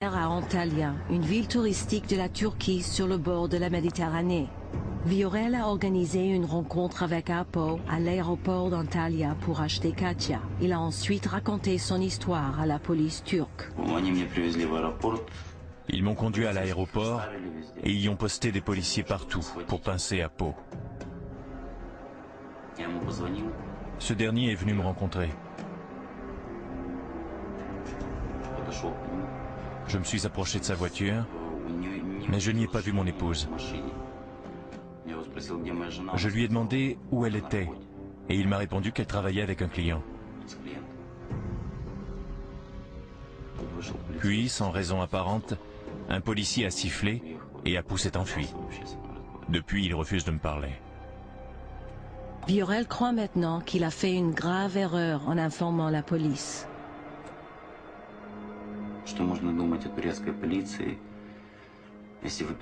À Antalya, une ville touristique de la Turquie sur le bord de la Méditerranée. Viorel a organisé une rencontre avec Apo à l'aéroport d'Antalya pour acheter Katia. Il a ensuite raconté son histoire à la police turque. Ils m'ont conduit à l'aéroport et y ont posté des policiers partout pour pincer Apo. Ce dernier est venu me rencontrer. Je me suis approché de sa voiture, mais je n'y ai pas vu mon épouse. Je lui ai demandé où elle était, et il m'a répondu qu'elle travaillait avec un client. Puis, sans raison apparente, un policier a sifflé et Apo s'est enfui. Depuis, il refuse de me parler. Viorel croit maintenant qu'il a fait une grave erreur en informant la police.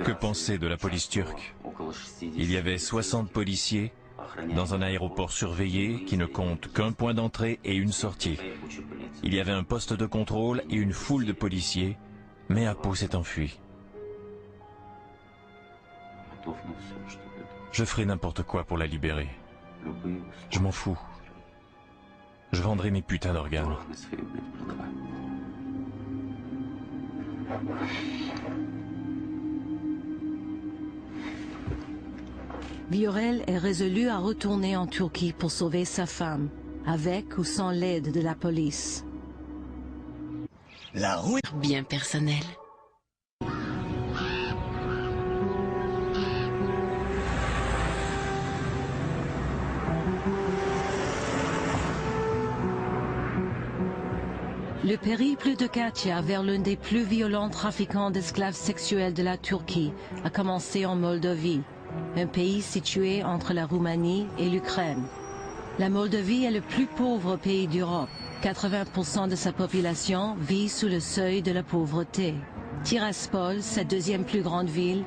Que penser de la police turque? Il y avait 60 policiers dans un aéroport surveillé qui ne compte qu'un point d'entrée et une sortie. Il y avait un poste de contrôle et une foule de policiers, mais Apo s'est enfui. Je ferai n'importe quoi pour la libérer. Je m'en fous. Je vendrai mes putains d'organes. Viorel est résolu à retourner en Turquie pour sauver sa femme, avec ou sans l'aide de la police. La route bien personnelle. Le périple de Katia vers l'un des plus violents trafiquants d'esclaves sexuels de la Turquie a commencé en Moldavie, un pays situé entre la Roumanie et l'Ukraine. La Moldavie est le plus pauvre pays d'Europe. 80% de sa population vit sous le seuil de la pauvreté. Tiraspol, sa deuxième plus grande ville,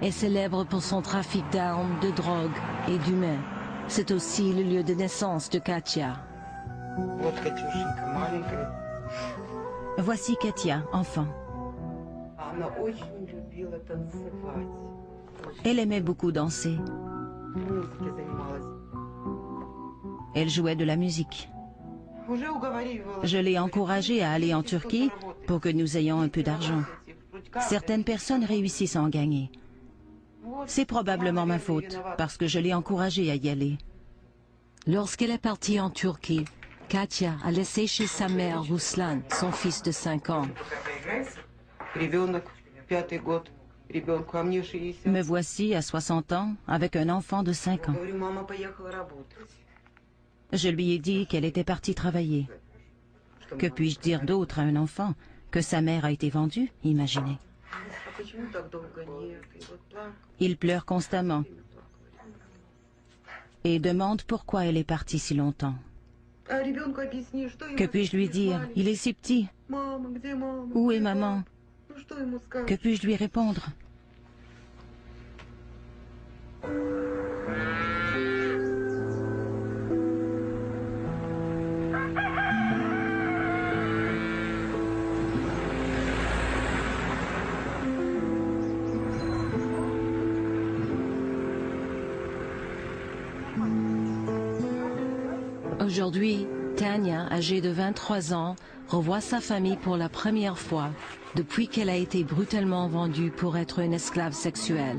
est célèbre pour son trafic d'armes, de drogue et d'humains. C'est aussi le lieu de naissance de Katia. Voici Katia, enfant. Elle aimait beaucoup danser. Elle jouait de la musique. Je l'ai encouragée à aller en Turquie pour que nous ayons un peu d'argent. Certaines personnes réussissent à en gagner. C'est probablement ma faute, parce que je l'ai encouragée à y aller. Lorsqu'elle est partie en Turquie, Katia a laissé chez sa mère Ruslan, son fils de 5 ans. Me voici à 60 ans avec un enfant de 5 ans. Je lui ai dit qu'elle était partie travailler. Que puis-je dire d'autre à un enfant? Que sa mère a été vendue, imaginez. Il pleure constamment et demande pourquoi elle est partie si longtemps. Que puis-je lui dire? Il est si petit. Où est maman? Que puis-je lui répondre? Aujourd'hui, Tania, âgée de 23 ans, revoit sa famille pour la première fois depuis qu'elle a été brutalement vendue pour être une esclave sexuelle.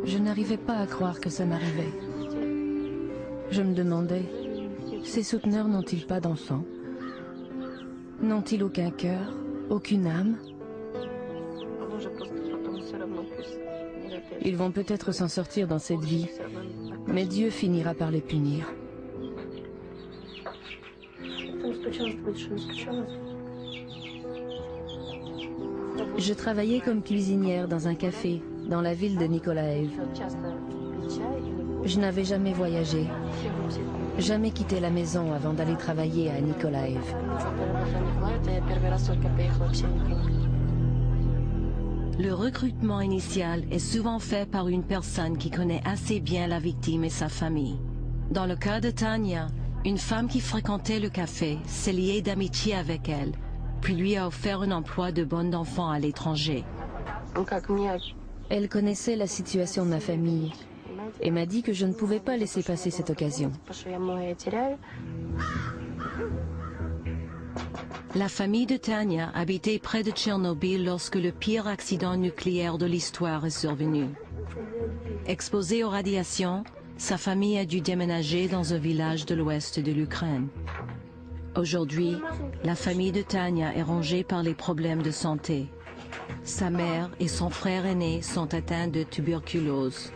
Je n'arrivais pas à croire que ça m'arrivait. Je me demandais, ces souteneurs n'ont-ils pas d'enfants? N'ont-ils aucun cœur, aucune âme? Ils vont peut-être s'en sortir dans cette vie, mais Dieu finira par les punir. Je travaillais comme cuisinière dans un café, dans la ville de Nikolaev. Je n'avais jamais voyagé, jamais quitté la maison avant d'aller travailler à Nikolaev. Le recrutement initial est souvent fait par une personne qui connaît assez bien la victime et sa famille. Dans le cas de Tania, une femme qui fréquentait le café s'est liée d'amitié avec elle, puis lui a offert un emploi de bonne d'enfant à l'étranger. Elle connaissait la situation de ma famille et m'a dit que je ne pouvais pas laisser passer cette occasion. La famille de Tania habitait près de Tchernobyl lorsque le pire accident nucléaire de l'histoire est survenu. Exposée aux radiations, sa famille a dû déménager dans un village de l'ouest de l'Ukraine. Aujourd'hui, la famille de Tania est rongée par les problèmes de santé. Sa mère et son frère aîné sont atteints de tuberculose.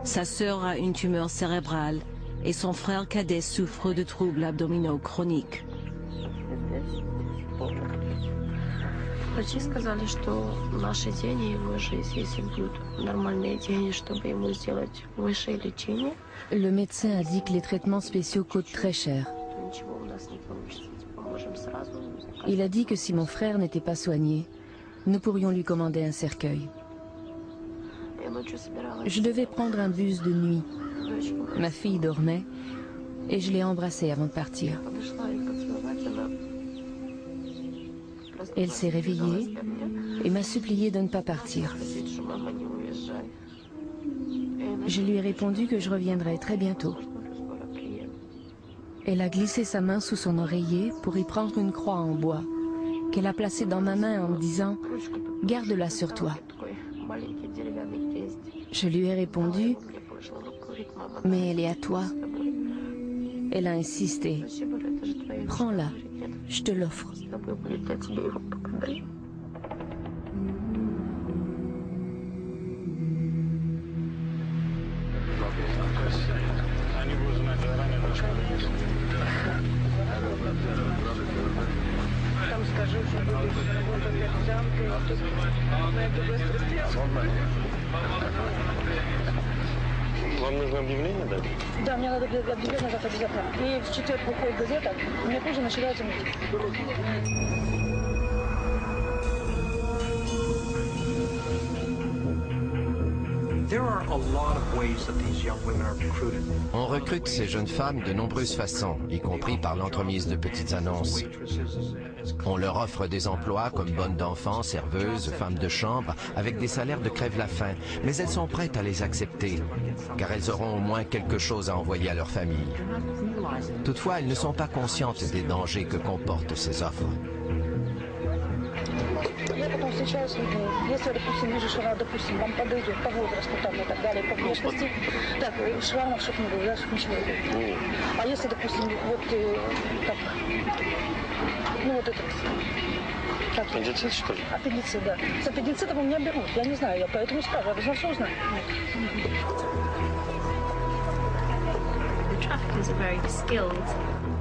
Sa sœur a une tumeur cérébrale et son frère cadet souffre de troubles abdominaux chroniques. Врачи сказали, что наши деньги его жизнь, если будут нормальные деньги, чтобы ему сделать высшее лечение. Le médecin a dit que les traitements spéciaux coûtent très cher. Il a dit que si mon frère n'était pas soigné, nous pourrions lui commander un cercueil. Je devais prendre un bus de nuit. Ma fille dormait et je l'ai embrassée avant de partir. Elle s'est réveillée et m'a supplié de ne pas partir. Je lui ai répondu que je reviendrais très bientôt. Elle a glissé sa main sous son oreiller pour y prendre une croix en bois, qu'elle a placée dans ma main en me disant « Garde-la sur toi ». Je lui ai répondu « Mais elle est à toi ». Elle a insisté « Prends-la, je te l'offre ». Вам нужно объявление дать? Да, мне надо объявление завтра обязательно. И в четверг выходит газета, у меня позже начинается... On recrute ces jeunes femmes de nombreuses façons, y compris par l'entremise de petites annonces. On leur offre des emplois comme bonnes d'enfants, serveuses, femmes de chambre, avec des salaires de crève-la-faim, mais elles sont prêtes à les accepter, car elles auront au moins quelque chose à envoyer à leur famille. Toutefois, elles ne sont pas conscientes des dangers que comportent ces offres. Я потом встречаюсь с людьми, если, допустим, вижу, что она, допустим, вам подойдет по возрасту там и так далее, по внешности, так, шрамов, чтобы не было, да, чтобы ничего не было. А если, допустим, вот так, ну вот этот... Как? Аппендицит, что ли? Аппендицит, да. С аппендицитом у меня берут, я не знаю, я поэтому спрашиваю, я должна все узнать.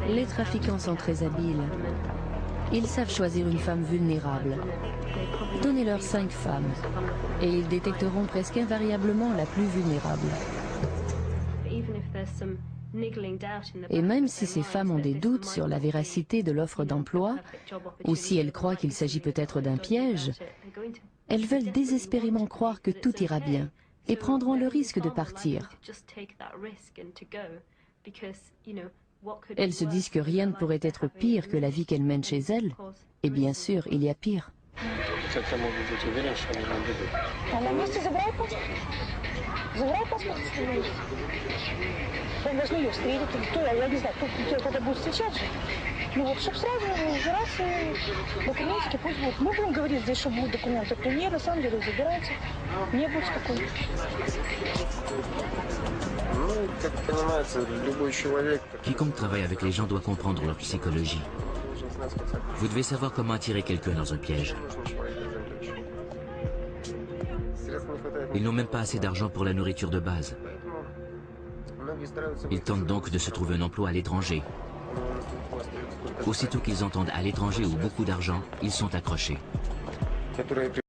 Les trafiquants sont très habiles. Ils savent choisir une femme vulnérable. Donnez-leur 5 femmes et ils détecteront presque invariablement la plus vulnérable. Et même si ces femmes ont des doutes sur la véracité de l'offre d'emploi, ou si elles croient qu'il s'agit peut-être d'un piège, elles veulent désespérément croire que tout ira bien et prendront le risque de partir. Elles se disent que rien ne pourrait être pire que la vie qu'elles mènent chez elles. Et bien sûr, il y a pire. Как я могу быть уверен, что они нам дадут? А на месте забрал паспорт? Забрал паспорт? Он должен ее встретить, кто, я не знаю, кто-то будет встречать же. Ну вот, чтобы сразу убираться документики, пусть будут. Мы будем говорить здесь, что будут документы. То нет, на самом деле, забирайте. Не будет спокойно. Ну, как понимается, любой человек... Quiconque travaille avec les gens doit comprendre leur psychologie. Vous devez savoir comment attirer quelqu'un dans un piège. Ils n'ont même pas assez d'argent pour la nourriture de base. Ils tentent donc de se trouver un emploi à l'étranger. Aussitôt qu'ils entendent à l'étranger ou beaucoup d'argent, ils sont accrochés.